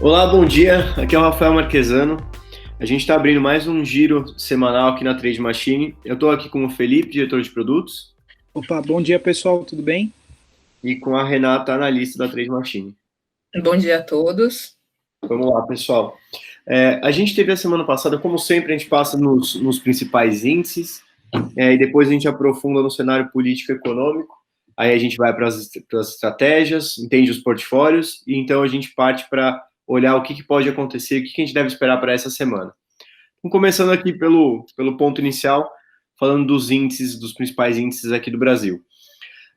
Olá, bom dia. Aqui é o Rafael Marquesano. A gente está abrindo mais um giro semanal aqui na Trade Machine. Eu estou aqui com o Felipe, diretor de produtos, Opa, bom dia pessoal, tudo bem? e com a Renata, analista da Trade Machine. Bom dia a todos. Vamos lá, pessoal. A gente teve a semana passada, como sempre, a gente passa nos principais índices, e depois a gente aprofunda no cenário político-econômico, aí a gente vai para as estratégias, entende os portfólios, e então a gente parte para olhar o que pode acontecer, o que a gente deve esperar para essa semana. Então, começando aqui pelo ponto inicial, falando dos principais índices aqui do Brasil.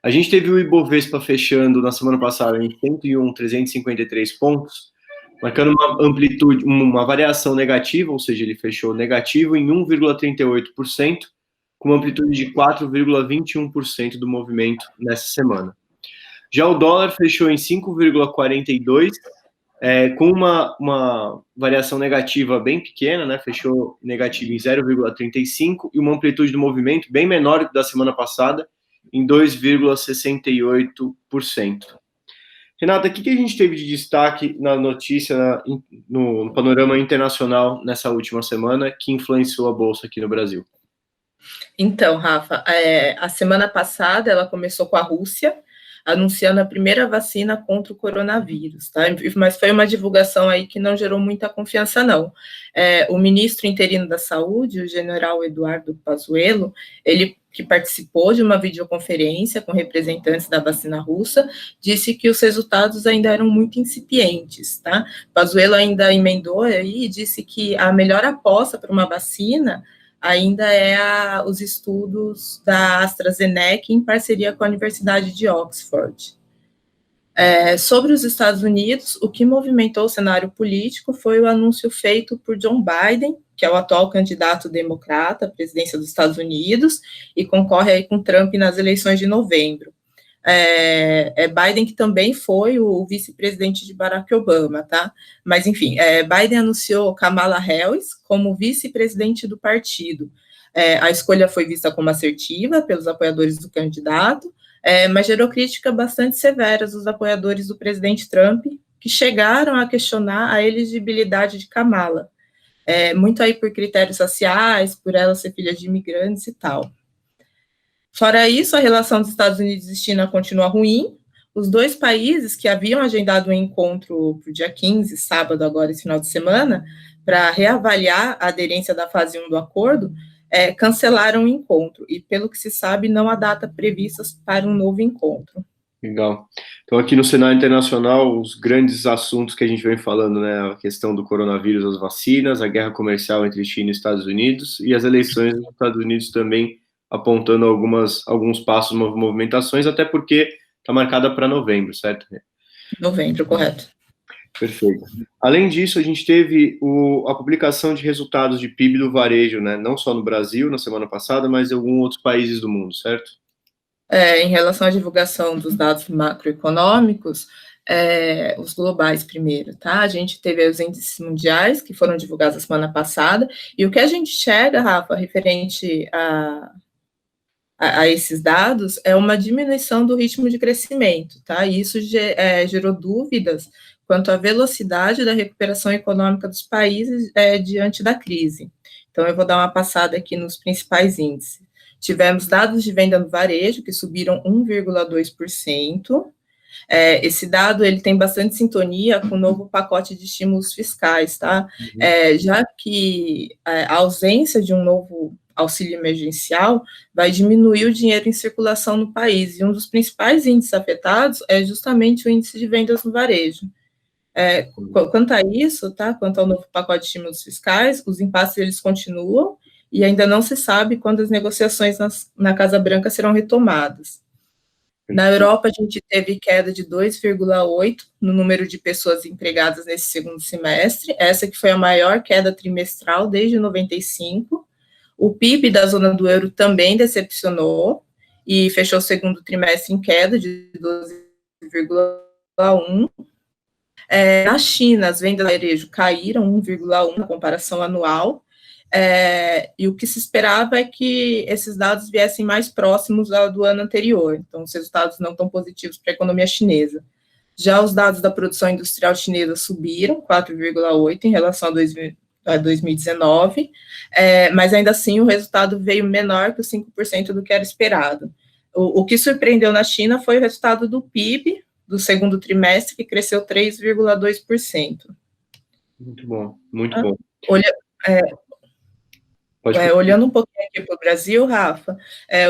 A gente teve o Ibovespa fechando na semana passada em 101.353 pontos, marcando uma amplitude, uma variação negativa, ou seja, ele fechou negativo em 1,38%, com uma amplitude de 4,21% do movimento nessa semana. Já o dólar fechou em 5,42%, com uma variação negativa bem pequena, né? Fechou negativo em 0,35% e uma amplitude do movimento bem menor que da semana passada, em 2,68%. Renata, o que a gente teve de destaque na notícia, no panorama internacional nessa última semana que influenciou a Bolsa aqui no Brasil? Então, Rafa, a semana passada ela começou com a Rússia, anunciando a primeira vacina contra o coronavírus, tá? Mas foi uma divulgação aí que não gerou muita confiança, não. O ministro interino da Saúde, o general Eduardo Pazuello, ele que participou de uma videoconferência com representantes da vacina russa, disse que os resultados ainda eram muito incipientes, tá? Pazuello ainda emendou aí e disse que a melhor aposta para uma vacina ainda os estudos da AstraZeneca em parceria com a Universidade de Oxford. Sobre os Estados Unidos, o que movimentou o cenário político foi o anúncio feito por John Biden, que é o atual candidato democrata à presidência dos Estados Unidos e concorre aí com Trump nas eleições de novembro. Biden, que também foi o vice-presidente de Barack Obama, tá? Mas, enfim, Biden anunciou Kamala Harris como vice-presidente do partido. A escolha foi vista como assertiva pelos apoiadores do candidato, mas gerou críticas bastante severas dos apoiadores do presidente Trump, que chegaram a questionar a elegibilidade de Kamala, muito aí por critérios raciais, por ela ser filha de imigrantes e tal. Fora isso, a relação dos Estados Unidos e China continua ruim. Os dois países que haviam agendado um encontro para o dia 15, sábado, agora, esse final de semana, para reavaliar a aderência da fase 1 do acordo, cancelaram o encontro. E, pelo que se sabe, não há data prevista para um novo encontro. Legal. Então, aqui no cenário internacional, os grandes assuntos que a gente vem falando, né? A questão do coronavírus, as vacinas, a guerra comercial entre China e Estados Unidos e as eleições dos Estados Unidos também apontando alguns passos, movimentações, até porque está marcada para novembro, certo? Novembro, correto. Perfeito. Além disso, a gente teve a publicação de resultados de PIB do varejo, né? Não só no Brasil, na semana passada, mas em alguns outros países do mundo, certo? Em relação à divulgação dos dados macroeconômicos, os globais primeiro, tá? A gente teve os índices mundiais que foram divulgados a semana passada, e o que a gente chega, Rafa, referente a esses dados, é uma diminuição do ritmo de crescimento, tá? E isso gerou dúvidas quanto à velocidade da recuperação econômica dos países diante da crise. Então, eu vou dar uma passada aqui nos principais índices. Tivemos dados de venda no varejo, que subiram 1,2%. Esse dado ele tem bastante sintonia com o novo pacote de estímulos fiscais, tá? Já que a ausência de um novo auxílio emergencial vai diminuir o dinheiro em circulação no país, e um dos principais índices afetados é justamente o índice de vendas no varejo. Quanto a isso, tá? Quanto ao novo pacote de estímulos fiscais, os impasses eles continuam, e ainda não se sabe quando as negociações na Casa Branca serão retomadas. Na Europa, a gente teve queda de 2,8% no número de pessoas empregadas nesse segundo semestre, essa que foi a maior queda trimestral desde 95. O PIB da zona do euro também decepcionou e fechou o segundo trimestre em queda de 12,1%. Na China, as vendas do varejo caíram 1,1% na comparação anual, e o que se esperava é que esses dados viessem mais próximos do ano anterior, então os resultados não tão positivos para a economia chinesa. Já os dados da produção industrial chinesa subiram 4,8% em relação a 2019, mas ainda assim o resultado veio menor que os 5% do que era esperado. O que surpreendeu na China foi o resultado do PIB do segundo trimestre, que cresceu 3,2%. Muito bom, muito bom. Olhando um pouquinho aqui para o Brasil, Rafa,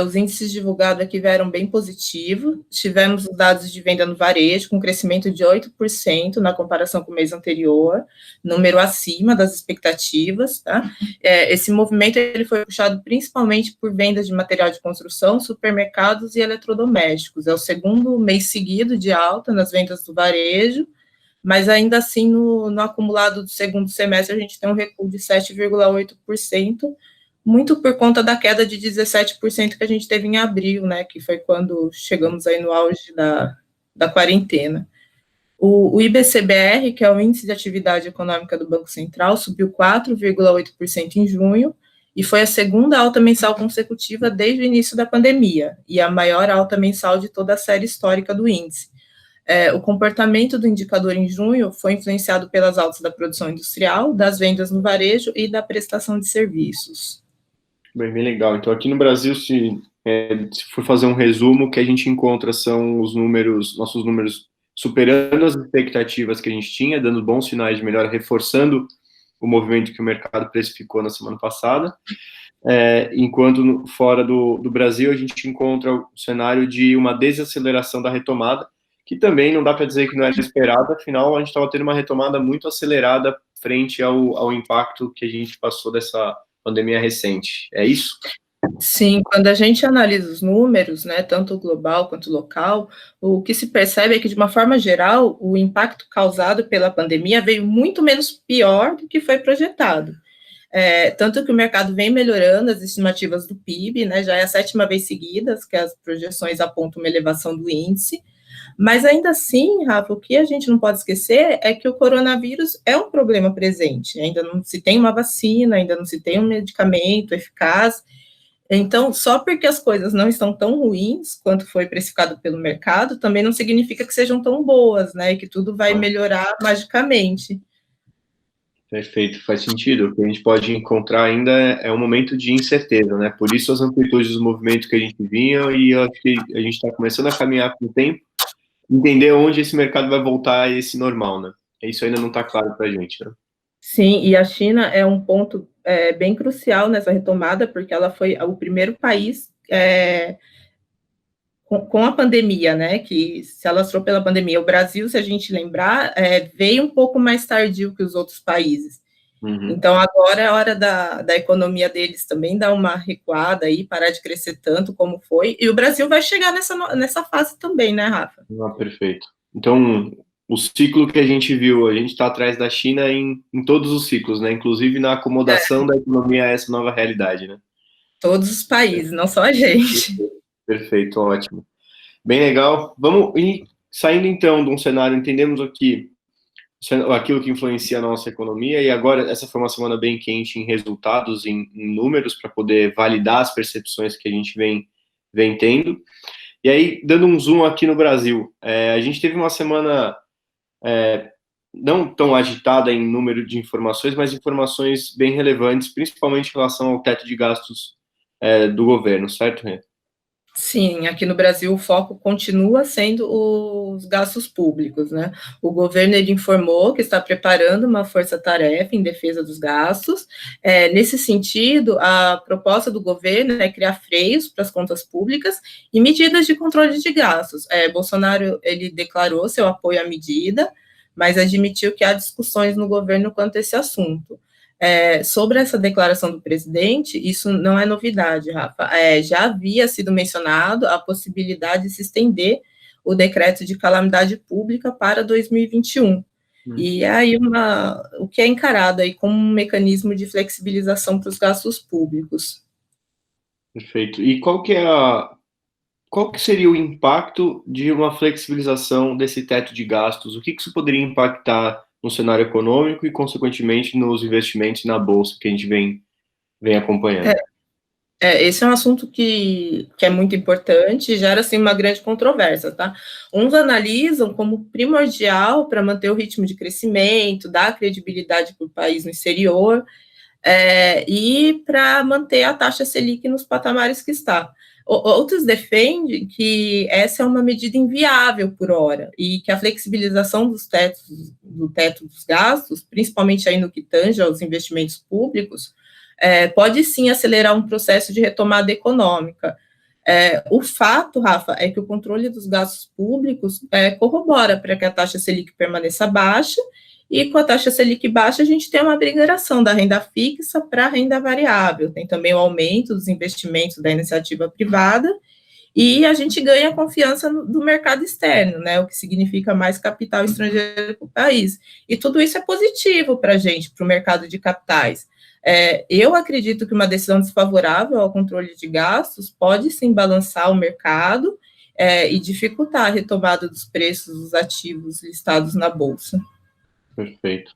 os índices divulgados aqui vieram bem positivos. Tivemos os dados de venda no varejo, com crescimento de 8% na comparação com o mês anterior, número acima das expectativas. Tá? Esse movimento ele foi puxado principalmente por vendas de material de construção, supermercados e eletrodomésticos. É o segundo mês seguido de alta nas vendas do varejo, mas ainda assim, no acumulado do segundo semestre, a gente tem um recuo de 7,8%, muito por conta da queda de 17% que a gente teve em abril, né, que foi quando chegamos aí no auge da quarentena. O IBCBR, que é o Índice de Atividade Econômica do Banco Central, subiu 4,8% em junho, e foi a segunda alta mensal consecutiva desde o início da pandemia, e a maior alta mensal de toda a série histórica do índice. O comportamento do indicador em junho foi influenciado pelas altas da produção industrial, das vendas no varejo e da prestação de serviços. Bem legal. Então, aqui no Brasil, se for fazer um resumo, o que a gente encontra são nossos números superando as expectativas que a gente tinha, dando bons sinais de melhora, reforçando o movimento que o mercado precificou na semana passada. Enquanto fora do Brasil, a gente encontra o cenário de uma desaceleração da retomada, que também não dá para dizer que não era esperada, afinal, a gente estava tendo uma retomada muito acelerada frente ao impacto que a gente passou dessa pandemia recente. É isso? Sim, quando a gente analisa os números, né, tanto global quanto local, o que se percebe é que, de uma forma geral, o impacto causado pela pandemia veio muito menos pior do que foi projetado. Tanto que o mercado vem melhorando as estimativas do PIB, né, já é a 7ª vez seguida que as projeções apontam uma elevação do índice. Mas ainda assim, Rafa, o que a gente não pode esquecer é que o coronavírus é um problema presente. Ainda não se tem uma vacina, ainda não se tem um medicamento eficaz. Então, só porque as coisas não estão tão ruins quanto foi precificado pelo mercado, também não significa que sejam tão boas, né? E que tudo vai melhorar magicamente. Perfeito, faz sentido. O que a gente pode encontrar ainda é um momento de incerteza, né? Por isso as amplitudes dos movimentos que a gente vinha, e eu acho que a gente está começando a caminhar com o tempo, entender onde esse mercado vai voltar a esse normal, né? Isso ainda não está claro para a gente, né? Sim, e a China é um ponto bem crucial nessa retomada, porque ela foi o primeiro país com a pandemia, né, que se alastrou pela pandemia. O Brasil, se a gente lembrar, veio um pouco mais tardio que os outros países. Uhum. Então, agora é a hora da economia deles também dar uma recuada aí, parar de crescer tanto como foi, e o Brasil vai chegar nessa fase também, né, Rafa? Perfeito. Então, o ciclo que a gente viu, a gente está atrás da China em todos os ciclos, né, inclusive na acomodação da economia a essa nova realidade, né? Todos os países, não só a gente. Perfeito, ótimo. Bem legal. Vamos ir saindo, então, de um cenário, entendemos aqui aquilo que influencia a nossa economia, e agora essa foi uma semana bem quente em resultados, em números, para poder validar as percepções que a gente vem tendo. E aí, dando um zoom aqui no Brasil, a gente teve uma semana não tão agitada em número de informações, mas informações bem relevantes, principalmente em relação ao teto de gastos do governo, certo, Rê? Sim, aqui no Brasil o foco continua sendo os gastos públicos, né? O governo ele informou que está preparando uma força-tarefa em defesa dos gastos. Nesse sentido, a proposta do governo é criar freios para as contas públicas e medidas de controle de gastos. Bolsonaro ele declarou seu apoio à medida, mas admitiu que há discussões no governo quanto a esse assunto. Sobre essa declaração do presidente, isso não é novidade, Rafa. Já havia sido mencionado a possibilidade de se estender o decreto de calamidade pública para 2021. E aí o que é encarado aí como um mecanismo de flexibilização para os gastos públicos. Perfeito. E qual que seria o impacto de uma flexibilização desse teto de gastos? O que isso poderia impactar no cenário econômico e, consequentemente, nos investimentos na Bolsa que a gente vem acompanhando? Esse é um assunto que é muito importante e gera, assim, uma grande controvérsia, tá? Uns analisam como primordial para manter o ritmo de crescimento, dar credibilidade para o país no exterior, e para manter a taxa Selic nos patamares que está. Outros defendem que essa é uma medida inviável por hora e que a flexibilização do teto dos gastos, principalmente aí no que tange aos investimentos públicos, pode sim acelerar um processo de retomada econômica. O fato, Rafa, é que o controle dos gastos públicos corrobora para que a taxa Selic permaneça baixa, e com a taxa Selic baixa, a gente tem uma migração da renda fixa para a renda variável, tem também o aumento dos investimentos da iniciativa privada, e a gente ganha confiança do mercado externo, né, o que significa mais capital estrangeiro para o país. E tudo isso é positivo para a gente, para o mercado de capitais. Eu acredito que uma decisão desfavorável ao controle de gastos pode sim balançar o mercado e dificultar a retomada dos preços dos ativos listados na Bolsa. Perfeito.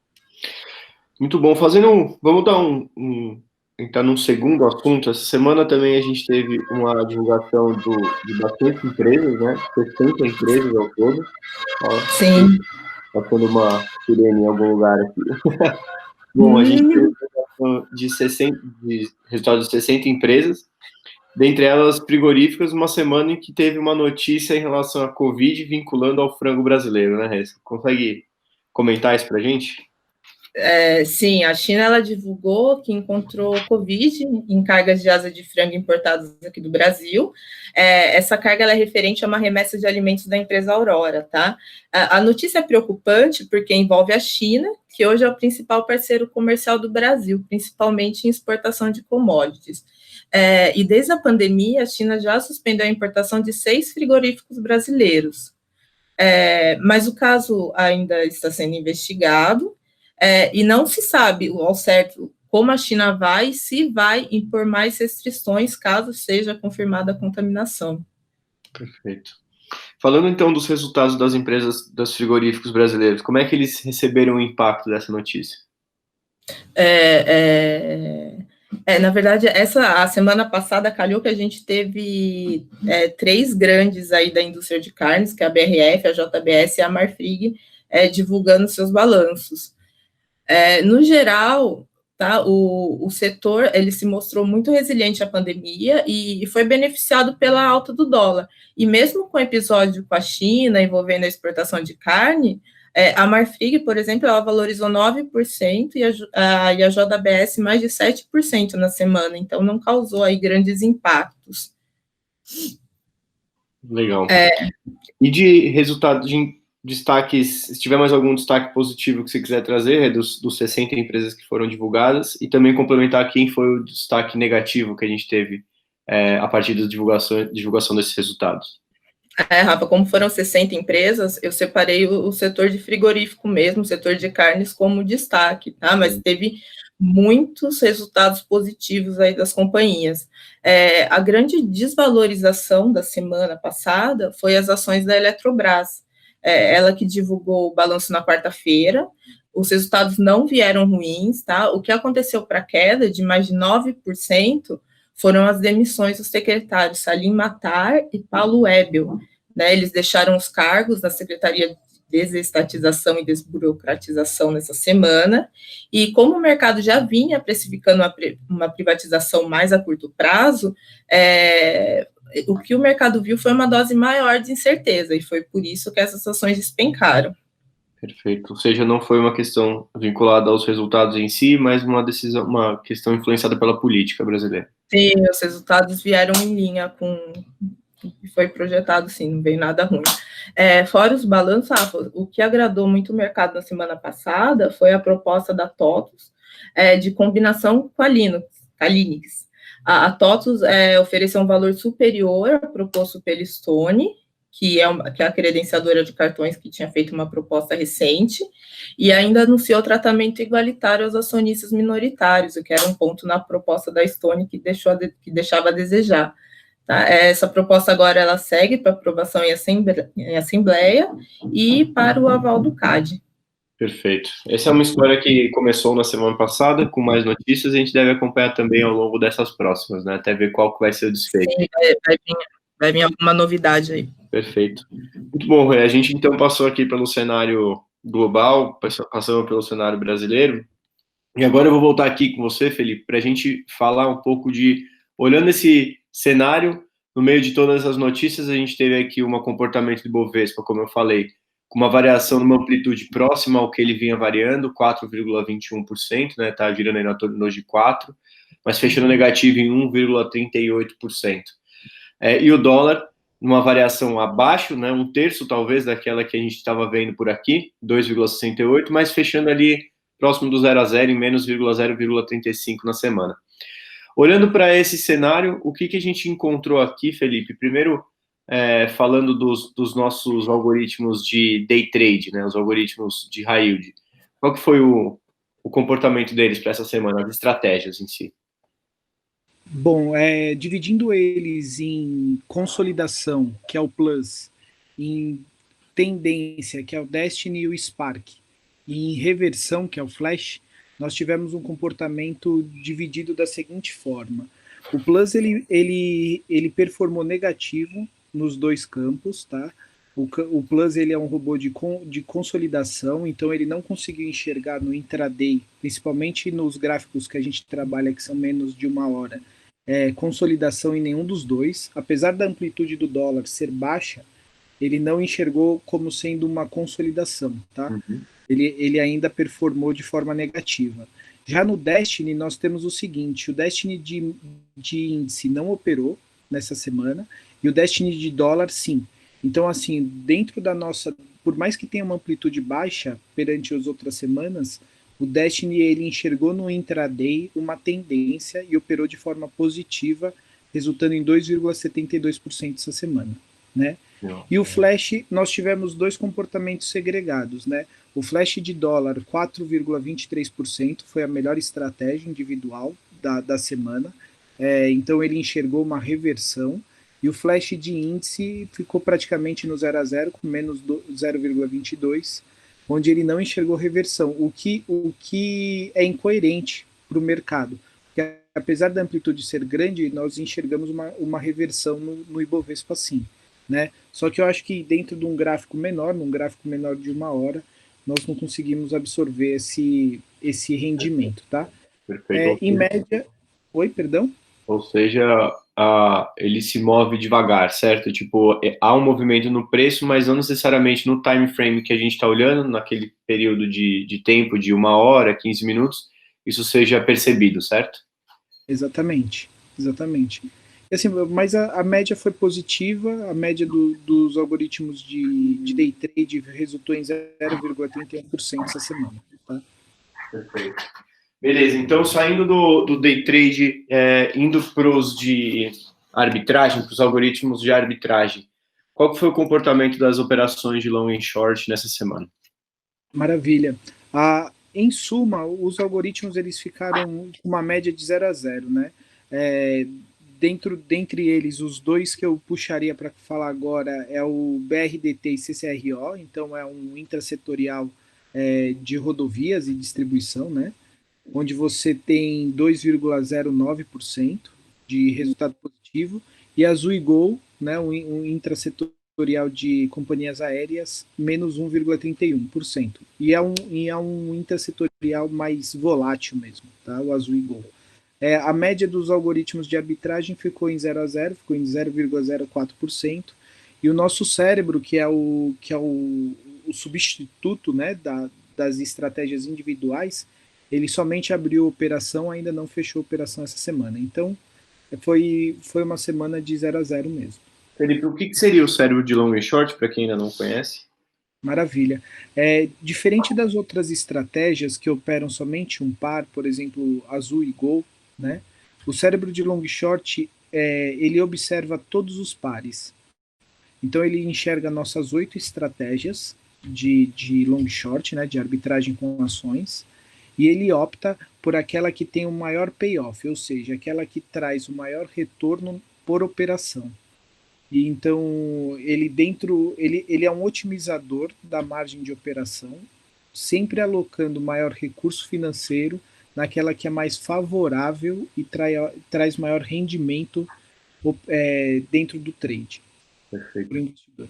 Muito bom. Vamos dar entrar num segundo assunto. Essa semana também a gente teve uma divulgação de bastante empresas, né? 60 empresas ao todo. Sim. Passando uma sirene em algum lugar aqui. Bom, a gente teve de resultados de 60 empresas, dentre elas frigoríficas, uma semana em que teve uma notícia em relação à Covid vinculando ao frango brasileiro, né, Ressa? Consegue comentar isso para a gente? Sim, a China ela divulgou que encontrou Covid em cargas de asa de frango importadas aqui do Brasil. Essa carga ela é referente a uma remessa de alimentos da empresa Aurora, tá? A notícia é preocupante porque envolve a China, que hoje é o principal parceiro comercial do Brasil, principalmente em exportação de commodities. E desde a pandemia, a China já suspendeu a importação de 6 frigoríficos brasileiros. Mas o caso ainda está sendo investigado. E não se sabe ao certo como a China se vai impor mais restrições caso seja confirmada a contaminação. Perfeito. Falando então dos resultados das empresas, dos frigoríficos brasileiros, como é que eles receberam o impacto dessa notícia? Na verdade, a semana passada calhou que a gente teve 3 grandes aí da indústria de carnes, que é a BRF, a JBS e a Marfrig, divulgando seus balanços. No geral, tá, o setor ele se mostrou muito resiliente à pandemia e foi beneficiado pela alta do dólar. E mesmo com o episódio com a China envolvendo a exportação de carne, a Marfrig, por exemplo, ela valorizou 9% e a JBS mais de 7% na semana, então não causou aí grandes impactos. Legal. E de resultado de destaques, se tiver mais algum destaque positivo que você quiser trazer, dos 60 empresas que foram divulgadas, e também complementar quem foi o destaque negativo que a gente teve a partir da divulgação desses resultados. Rafa, como foram 60 empresas, eu separei o setor de frigorífico mesmo, o setor de carnes como destaque, tá? Mas teve muitos resultados positivos aí das companhias. A grande desvalorização da semana passada foi as ações da Eletrobras. Ela que divulgou o balanço na quarta-feira, os resultados não vieram ruins, tá? O que aconteceu para a queda de mais de 9% foram as demissões dos secretários Salim Matar e Paulo Ebel, né? Eles deixaram os cargos na Secretaria de Desestatização e Desburocratização nessa semana, e como o mercado já vinha precificando uma privatização mais a curto prazo, o que o mercado viu foi uma dose maior de incerteza, e foi por isso que essas ações despencaram. Perfeito. Ou seja, não foi uma questão vinculada aos resultados em si, mas uma questão influenciada pela política brasileira. Sim, os resultados vieram em linha com o que foi projetado, sim, não veio nada ruim. Fora os balanços, o que agradou muito o mercado na semana passada foi a proposta da TOTUS de combinação com a Linux. A TOTUS ofereceu um valor superior ao proposto pela Stone, que é a credenciadora de cartões que tinha feito uma proposta recente, e ainda anunciou tratamento igualitário aos acionistas minoritários, o que era um ponto na proposta da Stone que deixava a desejar. Tá? Essa proposta agora ela segue para aprovação em assembleia e para o aval do CAD. Perfeito. Essa é uma história que começou na semana passada, com mais notícias, a gente deve acompanhar também ao longo dessas próximas, né? Até ver qual que vai ser o desfecho. Sim, vai vir alguma novidade aí. Perfeito. Muito bom, Rui. A gente então passou aqui pelo cenário global, passamos pelo cenário brasileiro, e agora eu vou voltar aqui com você, Felipe, para a gente falar um pouco olhando esse cenário, no meio de todas as notícias, a gente teve aqui um comportamento de Bovespa, como eu falei, com uma variação numa amplitude próxima ao que ele vinha variando, 4,21%, né? Tá girando aí na torno de 4%, mas fechando negativo em 1,38%. E o dólar, numa variação abaixo, né? Um terço talvez daquela que a gente estava vendo por aqui, 2,68%, mas fechando ali próximo do 0 a 0 em menos 0,35 na semana. Olhando para esse cenário, o que a gente encontrou aqui, Felipe? Primeiro, falando dos nossos algoritmos de day trade, né, os algoritmos de high yield. Qual que foi o comportamento deles para essa semana, as estratégias em si? Bom, dividindo eles em consolidação, que é o Plus, em tendência, que é o Destiny e o Spark, e em reversão, que é o Flash, nós tivemos um comportamento dividido da seguinte forma. O Plus ele performou negativo nos dois campos, tá? O Plus ele é um robô de consolidação, então ele não conseguiu enxergar no intraday, principalmente nos gráficos que a gente trabalha, que são menos de uma hora, consolidação em nenhum dos dois. Apesar da amplitude do dólar ser baixa, ele não enxergou como sendo uma consolidação, tá? Uhum. Ele ainda performou de forma negativa. Já no Destiny, nós temos o seguinte: o Destiny de índice não operou nessa semana, e o Destiny de dólar, sim. Então, assim, dentro da nossa, por mais que tenha uma amplitude baixa perante as outras semanas, o Destiny ele enxergou no intraday uma tendência e operou de forma positiva, resultando em 2,72% essa semana, né? E o Flash, nós tivemos dois comportamentos segregados, né? O Flash de dólar, 4,23%, foi a melhor estratégia individual da semana. Então ele enxergou uma reversão. E o Flash de índice ficou praticamente no 0 a 0, com menos 0,22, onde ele não enxergou reversão, o que é incoerente para o mercado. Porque apesar da amplitude ser grande, nós enxergamos uma reversão no Ibovespa sim. Né? Só que eu acho que dentro de num gráfico menor de uma hora, nós não conseguimos absorver esse rendimento, tá? Perfeito. Em média... Oi, perdão? Ou seja, ele se move devagar, certo? Tipo, há um movimento no preço, mas não necessariamente no time frame que a gente está olhando, naquele período de tempo de 1 hora, 15 minutos, isso seja percebido, certo? Exatamente. Assim, mas a média foi positiva, a média dos algoritmos de day trade resultou em 0,31% essa semana. Tá? Perfeito. Beleza, então saindo do day trade, indo para os de arbitragem, para os algoritmos de arbitragem, qual que foi o comportamento das operações de long e short nessa semana? Maravilha. Em suma, os algoritmos eles ficaram com uma média de 0 a 0, né? Dentre eles, os dois que eu puxaria para falar agora é o BRDT e CCRO, então é um intrasetorial de rodovias e distribuição, né? Onde você tem 2,09% de resultado positivo, e a Azul e Gol, né, um intrasetorial de companhias aéreas, menos 1,31%. E é um intrasetorial mais volátil mesmo, tá? O Azul e Gol. A média dos algoritmos de arbitragem ficou em 0 a 0, ficou em 0,04%, e o nosso cérebro, que é o substituto, né, das estratégias individuais, ele somente abriu operação, ainda não fechou operação essa semana. Então, foi uma semana de 0 a 0 mesmo. Felipe, o que seria o cérebro de long e short, para quem ainda não conhece? Maravilha. Diferente das outras estratégias que operam somente um par, por exemplo, Azul e Gol, né? O cérebro de long e short, ele observa todos os pares. Então, ele enxerga nossas 8 estratégias de long e short, né, de arbitragem com ações, e ele opta por aquela que tem o maior payoff, ou seja, aquela que traz o maior retorno por operação. E então ele é um otimizador da margem de operação, sempre alocando maior recurso financeiro naquela que é mais favorável e traz maior rendimento dentro do trade. Perfeito. Para o investidor.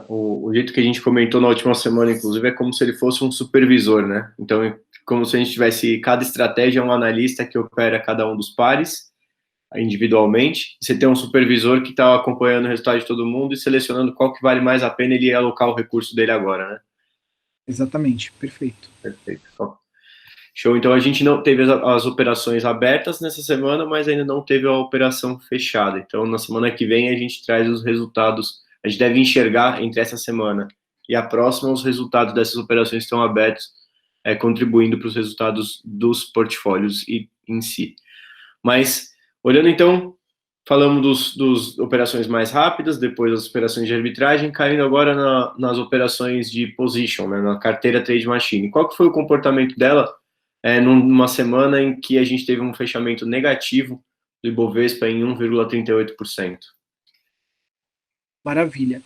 O jeito que a gente comentou na última semana, inclusive, é como se ele fosse um supervisor, né? Então, como se a gente tivesse, cada estratégia é um analista que opera cada um dos pares, individualmente. Você tem um supervisor que está acompanhando o resultado de todo mundo e selecionando qual que vale mais a pena ele alocar o recurso dele agora, né? Exatamente, perfeito. Perfeito. Show. Então, a gente não teve as operações abertas nessa semana, mas ainda não teve a operação fechada. Então, na semana que vem, a gente traz os resultados. A gente deve enxergar entre essa semana e a próxima os resultados dessas operações que estão abertos, contribuindo para os resultados dos portfólios em si. Mas, olhando então, falamos dos operações mais rápidas, depois das operações de arbitragem, caindo agora nas operações de position, né, na carteira Trade Machine. Qual que foi o comportamento dela numa semana em que a gente teve um fechamento negativo do Ibovespa em 1,38%? Maravilha.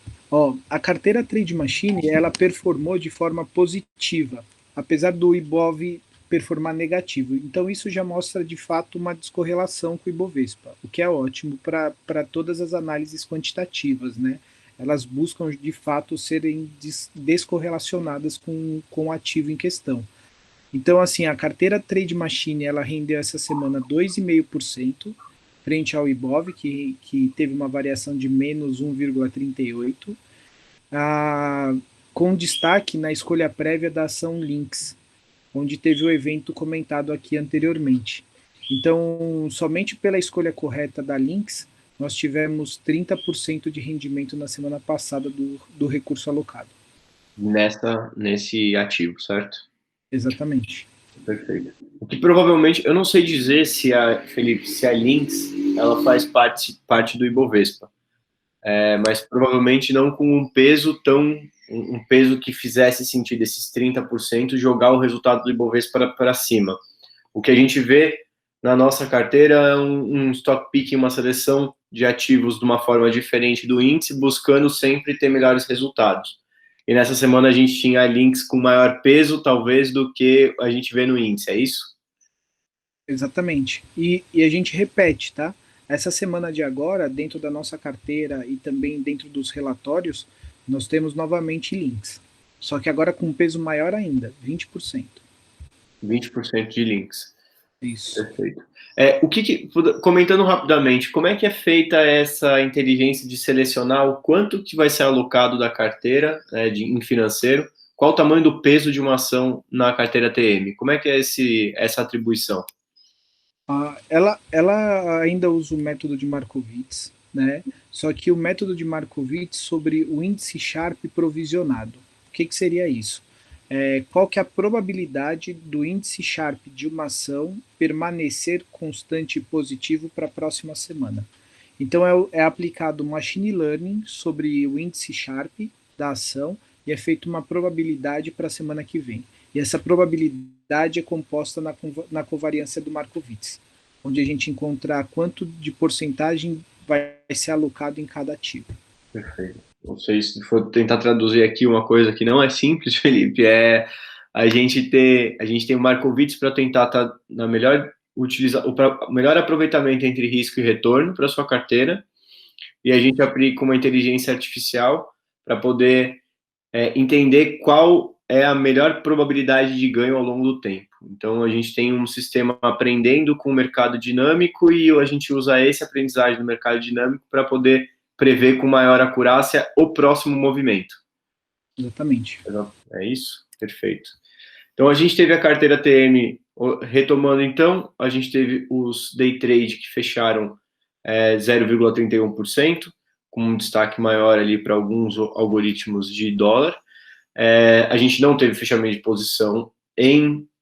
A carteira Trade Machine, ela performou de forma positiva, apesar do Ibov performar negativo. Então, isso já mostra, de fato, uma descorrelação com o Ibovespa, o que é ótimo para todas as análises quantitativas, né? Elas buscam, de fato, serem descorrelacionadas com o ativo em questão. Então, assim, a carteira Trade Machine, ela rendeu essa semana 2,5%, frente ao Ibov, que teve uma variação de menos 1,38%, com destaque na escolha prévia da ação Lynx, onde teve o evento comentado aqui anteriormente. Então, somente pela escolha correta da Lynx, nós tivemos 30% de rendimento na semana passada do recurso alocado. Nesse ativo, certo? Exatamente. Perfeito. O que provavelmente, eu não sei dizer Felipe, se a Lynx, ela faz parte do Ibovespa, mas provavelmente não com um peso que fizesse sentido, esses 30%, jogar o resultado do Ibovespa para cima. O que a gente vê na nossa carteira é um stock picking, uma seleção de ativos de uma forma diferente do índice, buscando sempre ter melhores resultados. E nessa semana a gente tinha Lynx com maior peso, talvez, do que a gente vê no índice, é isso? Exatamente. E a gente repete, tá? Essa semana de agora, dentro da nossa carteira e também dentro dos relatórios, nós temos novamente Lynx. Só que agora com um peso maior ainda, 20%. 20% de Lynx. Isso. Perfeito. Comentando rapidamente, como é que é feita essa inteligência de selecionar o quanto que vai ser alocado da carteira em financeiro? Qual o tamanho do peso de uma ação na carteira TM? Como é que é essa atribuição? Ela ainda usa o método de Markowitz, né? Só que o método de Markowitz sobre o índice Sharpe provisionado. O que seria isso? Qual que é a probabilidade do índice Sharpe de uma ação permanecer constante e positivo para a próxima semana? Então é aplicado machine learning sobre o índice Sharpe da ação e é feita uma probabilidade para a semana que vem. E essa probabilidade é composta na covariância do Markowitz, onde a gente encontra quanto de porcentagem vai ser alocado em cada ativo. Perfeito. Não sei se for tentar traduzir aqui uma coisa que não é simples, Felipe, a gente tem o Markowitz para tentar estar na melhor o melhor aproveitamento entre risco e retorno para sua carteira, e a gente aplica uma inteligência artificial para poder entender qual é a melhor probabilidade de ganho ao longo do tempo. Então, a gente tem um sistema aprendendo com o mercado dinâmico e a gente usa esse aprendizagem do mercado dinâmico para poder prever com maior acurácia o próximo movimento. Exatamente. É isso? Perfeito. Então, a gente teve a carteira TM retomando, então, a gente teve os day trade que fecharam 0,31%, com um destaque maior ali para alguns algoritmos de dólar. A gente não teve fechamento de posição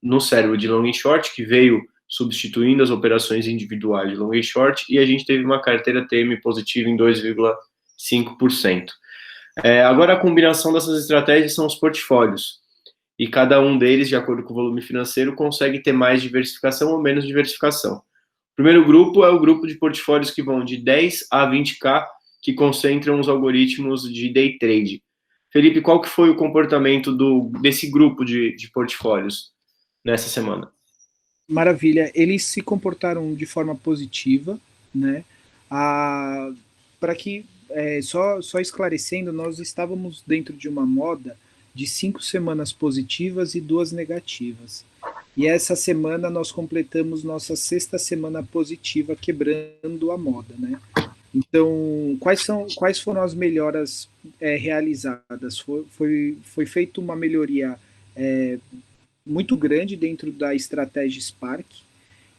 no cérebro de long e short, que veio substituindo as operações individuais de long e short, e a gente teve uma carteira TM positiva em 2,5%. Agora, a combinação dessas estratégias são os portfólios, e cada um deles, de acordo com o volume financeiro, consegue ter mais diversificação ou menos diversificação. O primeiro grupo é o grupo de portfólios que vão de 10 a 20K, que concentram os algoritmos de day trade. Felipe, qual que foi o comportamento desse grupo de portfólios nessa semana? Maravilha, eles se comportaram de forma positiva, né? Para que, só esclarecendo, nós estávamos dentro de uma moda de 5 semanas positivas e 2 negativas. E essa semana nós completamos nossa 6ª semana positiva, quebrando a moda, né? Então, quais foram as melhoras realizadas? Foi feita uma melhoria muito grande dentro da estratégia Spark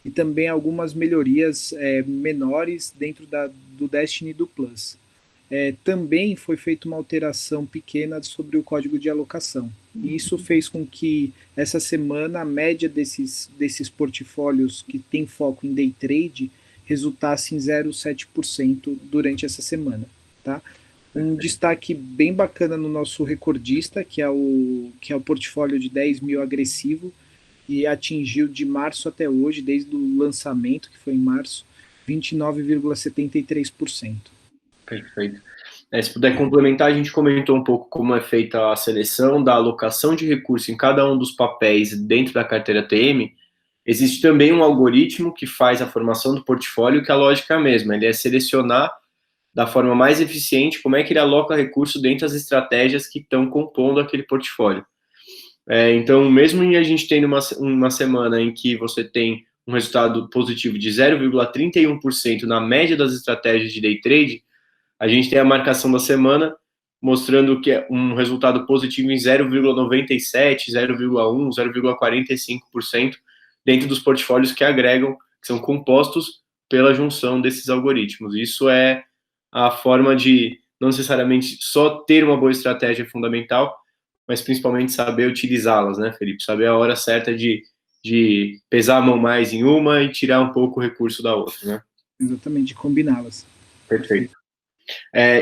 e também algumas melhorias menores dentro do Destiny do Plus. Também foi feita uma alteração pequena sobre o código de alocação. E isso fez com que essa semana a média desses portfólios que tem foco em day trade resultasse em 0,7% durante essa semana. Tá? Um destaque bem bacana no nosso recordista, que é o portfólio de 10 mil agressivo, e atingiu de março até hoje, desde o lançamento, que foi em março, 29,73%. Perfeito. Se puder complementar, a gente comentou um pouco como é feita a seleção da alocação de recurso em cada um dos papéis dentro da carteira TM. Existe também um algoritmo que faz a formação do portfólio, que a lógica é a mesma, ele é selecionar da forma mais eficiente como é que ele aloca recurso dentro das estratégias que estão compondo aquele portfólio. Então, mesmo a gente tendo uma semana em que você tem um resultado positivo de 0,31% na média das estratégias de day trade, a gente tem a marcação da semana mostrando que é um resultado positivo em 0,97%, 0,1%, 0,45% dentro dos portfólios que agregam, que são compostos pela junção desses algoritmos. Isso é a forma de não necessariamente só ter uma boa estratégia fundamental, mas principalmente saber utilizá-las, né, Felipe? Saber a hora certa de pesar a mão mais em uma e tirar um pouco o recurso da outra, né? Exatamente, de combiná-las. Perfeito.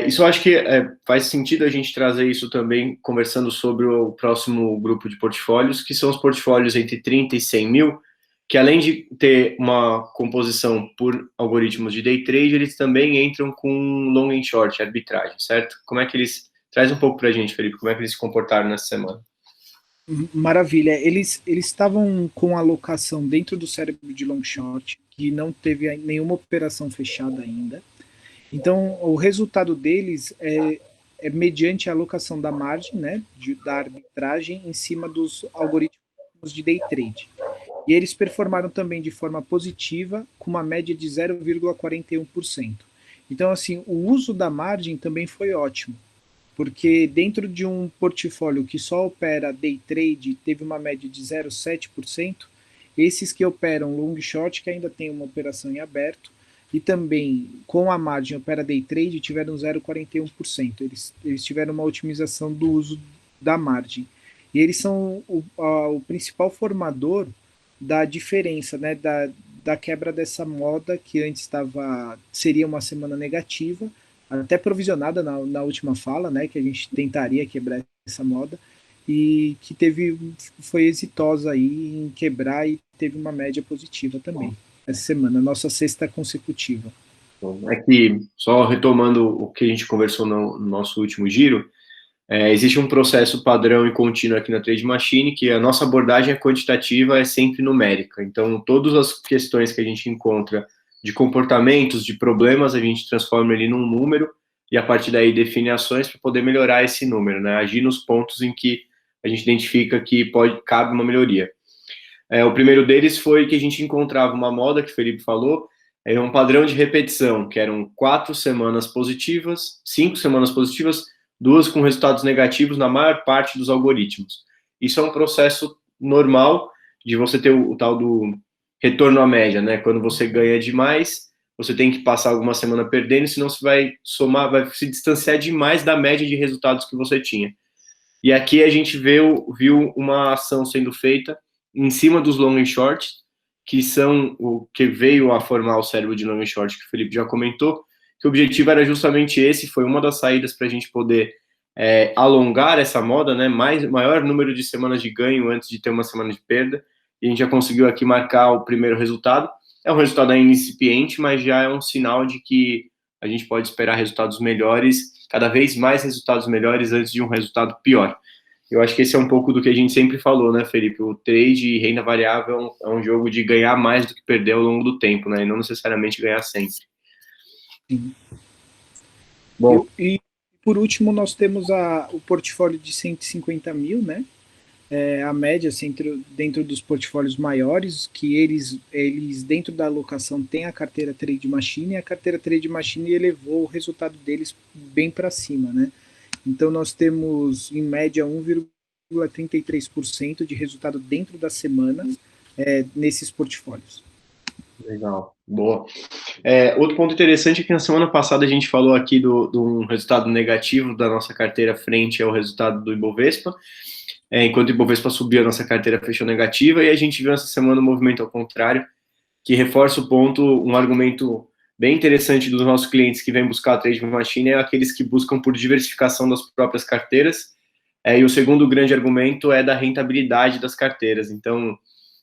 Isso eu acho que faz sentido a gente trazer isso também, conversando sobre o próximo grupo de portfólios, que são os portfólios entre 30 e 100 mil, que além de ter uma composição por algoritmos de day trade, eles também entram com long and short, arbitragem, certo? Como é que eles... Traz um pouco para a gente, Felipe, como é que eles se comportaram nessa semana? Maravilha. Eles estavam com alocação dentro do cérebro de long short, que não teve nenhuma operação fechada ainda. Então, o resultado deles é mediante a alocação da margem, né, da arbitragem em cima dos algoritmos de day trade. E eles performaram também de forma positiva, com uma média de 0,41%. Então, assim, o uso da margem também foi ótimo, porque dentro de um portfólio que só opera day trade teve uma média de 0,7%, esses que operam long short, que ainda tem uma operação em aberto, e também com a margem opera day trade, tiveram 0,41%. Eles tiveram uma otimização do uso da margem. E eles são o principal formador da diferença, né, da quebra dessa moda que antes seria uma semana negativa, até provisionada na última fala, né, que a gente tentaria quebrar essa moda, e que foi exitosa aí em quebrar e teve uma média positiva também essa semana, nossa 6ª consecutiva. É que, só retomando o que a gente conversou no nosso último giro, existe um processo padrão e contínuo aqui na Trade Machine, que a nossa abordagem quantitativa é sempre numérica. Então, todas as questões que a gente encontra de comportamentos, de problemas, a gente transforma ele num número e, a partir daí, define ações para poder melhorar esse número, né? Agir nos pontos em que a gente identifica que cabe uma melhoria. O primeiro deles foi que a gente encontrava uma moda, que o Felipe falou, era um padrão de repetição, que eram 4 semanas positivas, 5 semanas positivas, 2 com resultados negativos na maior parte dos algoritmos. Isso é um processo normal de você ter o tal do retorno à média, né? Quando você ganha demais, você tem que passar alguma semana perdendo, senão você vai vai se distanciar demais da média de resultados que você tinha. E aqui a gente viu uma ação sendo feita em cima dos long and short, que são o que veio a formar o cérebro de long and short, que o Felipe já comentou, que o objetivo era justamente esse, foi uma das saídas para a gente poder alongar essa moda, né, maior número de semanas de ganho antes de ter uma semana de perda, e a gente já conseguiu aqui marcar o primeiro resultado. É um resultado ainda incipiente, mas já é um sinal de que a gente pode esperar resultados melhores cada vez mais resultados melhores antes de um resultado pior. Eu acho que esse é um pouco do que a gente sempre falou, né, Felipe? O trade e renda variável é um jogo de ganhar mais do que perder ao longo do tempo, né? E não necessariamente ganhar sempre. Sim. Bom, E por último, nós temos o portfólio de 150 mil, né? A média dentro dos portfólios maiores, que eles dentro da alocação têm a carteira Trade Machine, e a carteira Trade Machine elevou o resultado deles bem para cima, né? Então nós temos em média 1,33% de resultado dentro da semana nesses portfólios. Legal, boa. Outro ponto interessante é que na semana passada a gente falou aqui de um resultado negativo da nossa carteira frente ao resultado do Ibovespa. Enquanto o Ibovespa subiu, a nossa carteira fechou negativa, e a gente viu essa semana um movimento ao contrário, que reforça o ponto, um argumento bem interessante dos nossos clientes que vêm buscar a Trade Machine é aqueles que buscam por diversificação das próprias carteiras, e o segundo grande argumento é da rentabilidade das carteiras. Então,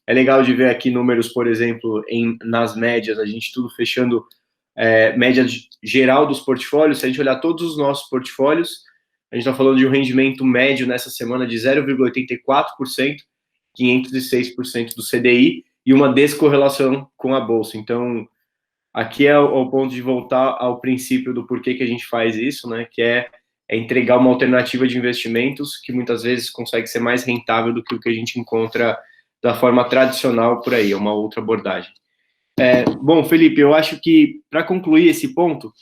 é legal de ver aqui números, por exemplo, nas médias, a gente tudo fechando média geral dos portfólios. Se a gente olhar todos os nossos portfólios, a gente está falando de um rendimento médio nessa semana de 0,84%, 506% do CDI, e uma descorrelação com a Bolsa. Então, aqui é o ponto de voltar ao princípio do porquê que a gente faz isso, né? Que é entregar uma alternativa de investimentos que muitas vezes consegue ser mais rentável do que o que a gente encontra da forma tradicional por aí, é uma outra abordagem. Bom, Felipe, eu acho que, para concluir esse ponto,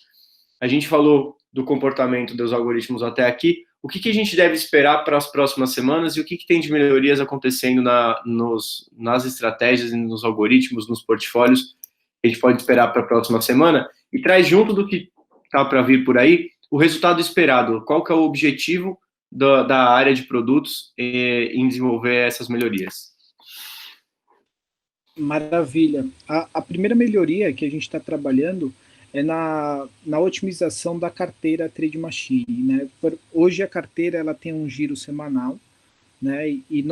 a gente falou do comportamento dos algoritmos até aqui. O que a gente deve esperar para as próximas semanas e o que tem de melhorias acontecendo nas estratégias, nos algoritmos, nos portfólios que a gente pode esperar para a próxima semana? E traz junto do que está para vir por aí o resultado esperado. Qual que é o objetivo da área de produtos em desenvolver essas melhorias? Maravilha. A primeira melhoria que a gente está trabalhando é na otimização da carteira Trade Machine, né? Hoje a carteira ela tem um giro semanal, né? E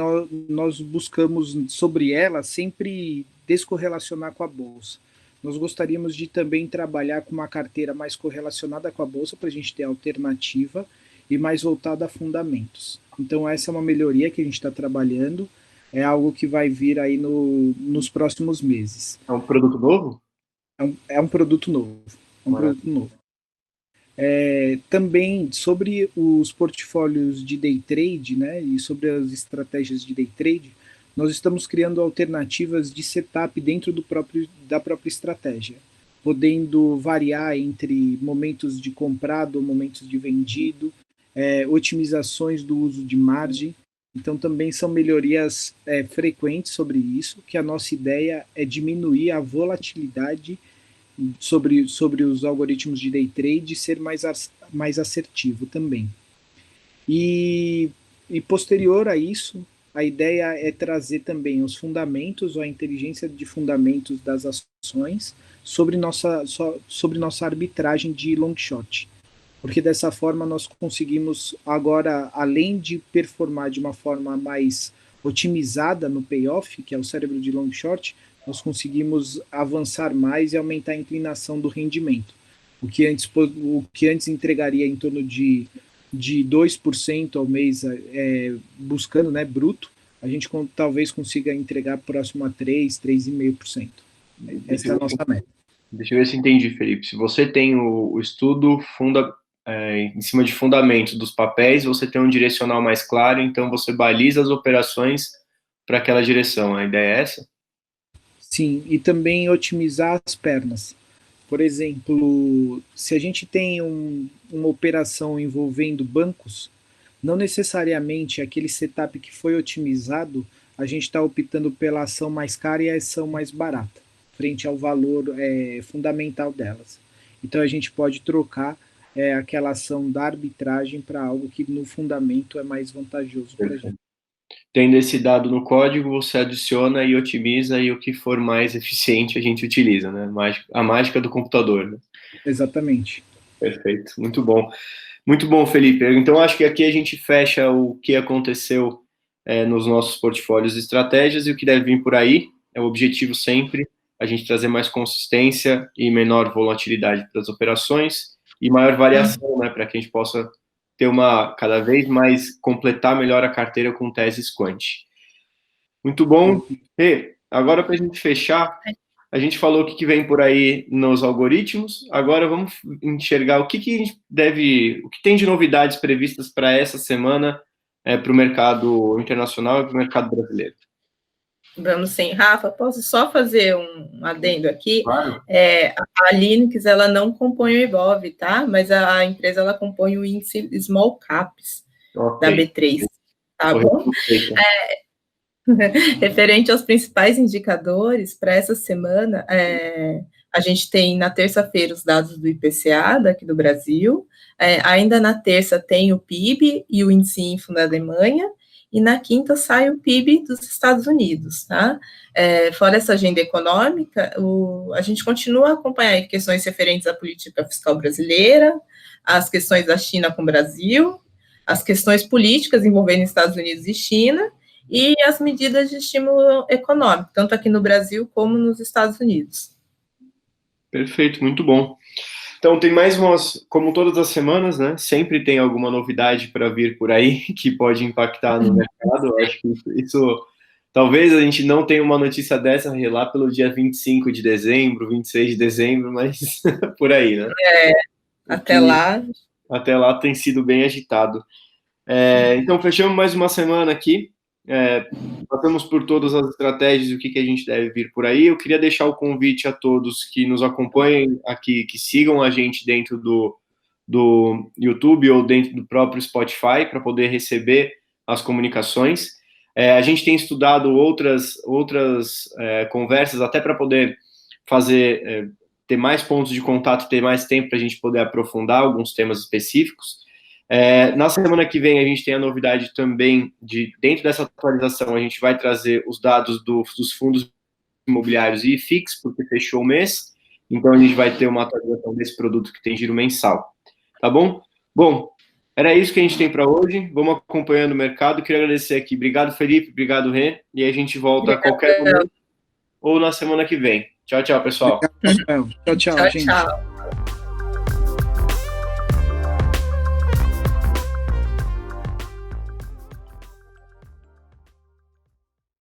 nós buscamos sobre ela sempre descorrelacionar com a bolsa. Nós gostaríamos de também trabalhar com uma carteira mais correlacionada com a bolsa para a gente ter alternativa e mais voltada a fundamentos. Então essa é uma melhoria que a gente está trabalhando. É algo que vai vir aí nos próximos meses. É um produto novo? É um produto novo. Produto novo. Também sobre os portfólios de day trade, né, e sobre as estratégias de day trade, nós estamos criando alternativas de setup dentro da própria estratégia, podendo variar entre momentos de comprado ou momentos de vendido, otimizações do uso de margem. Então, também são melhorias frequentes sobre isso, que a nossa ideia é diminuir a volatilidade sobre os algoritmos de day trade e ser mais assertivo também. E posterior a isso, a ideia é trazer também os fundamentos ou a inteligência de fundamentos das ações sobre nossa arbitragem de long shot. Porque dessa forma nós conseguimos agora, além de performar de uma forma mais otimizada no payoff, que é o cérebro de long short, nós conseguimos avançar mais e aumentar a inclinação do rendimento. O que antes entregaria em torno de 2% ao mês, buscando, né, bruto, a gente talvez consiga entregar próximo a 3,5%. Essa é a nossa meta. Deixa eu ver se entendi, Felipe. Se você tem o estudo em cima de fundamentos dos papéis, você tem um direcional mais claro, então você baliza as operações para aquela direção. A ideia é essa? Sim, e também otimizar as pernas. Por exemplo, se a gente tem uma operação envolvendo bancos, não necessariamente aquele setup que foi otimizado, a gente está optando pela ação mais cara e a ação mais barata, frente ao valor fundamental delas. Então a gente pode trocar aquela ação da arbitragem para algo que no fundamento é mais vantajoso para a gente. Tendo esse dado no código, você adiciona e otimiza, e o que for mais eficiente a gente utiliza, né? A mágica do computador, né? Exatamente. Perfeito, muito bom. Muito bom, Felipe. Então, acho que aqui a gente fecha o que aconteceu nos nossos portfólios e estratégias, e o que deve vir por aí. É o objetivo sempre, a gente trazer mais consistência e menor volatilidade para as operações, e maior variação, né, para que a gente possa ter cada vez mais, completar melhor a carteira com teses quant. Muito bom. E agora, para a gente fechar, a gente falou o que vem por aí nos algoritmos, agora vamos enxergar o que a gente o que tem de novidades previstas para essa semana para o mercado internacional e para o mercado brasileiro. Vamos sim. Rafa, posso só fazer um adendo aqui? Claro. A Linux, ela não compõe o Ibov, tá? Mas a empresa, ela compõe o índice Small Caps da B3, tá bom? Referente aos principais indicadores, para essa semana, a gente tem na terça-feira os dados do IPCA daqui do Brasil, ainda na terça tem o PIB e o índice Info da Alemanha, e na quinta sai o PIB dos Estados Unidos, tá? Fora essa agenda econômica, a gente continua a acompanhar questões referentes à política fiscal brasileira, as questões da China com o Brasil, as questões políticas envolvendo Estados Unidos e China, e as medidas de estímulo econômico, tanto aqui no Brasil como nos Estados Unidos. Perfeito, muito bom. Então, tem mais como todas as semanas, né? Sempre tem alguma novidade para vir por aí que pode impactar no mercado. Eu acho que isso talvez a gente não tenha uma notícia dessa lá pelo dia 25 de dezembro, 26 de dezembro, mas por aí, né? Até lá. Até lá tem sido bem agitado. Então, fechamos mais uma semana aqui. Passamos por todas as estratégias e o que a gente deve vir por aí. Eu queria deixar o convite a todos que nos acompanhem aqui, que sigam a gente dentro do YouTube ou dentro do próprio Spotify para poder receber as comunicações. A gente tem estudado outras conversas até para poder ter mais pontos de contato, ter mais tempo para a gente poder aprofundar alguns temas específicos. Na semana que vem a gente tem a novidade também dentro dessa atualização, a gente vai trazer os dados dos fundos imobiliários e IFIX, porque fechou o mês, então a gente vai ter uma atualização desse produto que tem giro mensal, tá bom? Bom, era isso que a gente tem para hoje, vamos acompanhando o mercado. Queria agradecer aqui, obrigado Felipe, obrigado Rê, e a gente volta a qualquer momento ou na semana que vem. Tchau, tchau, pessoal. Tchau, gente. Tchau.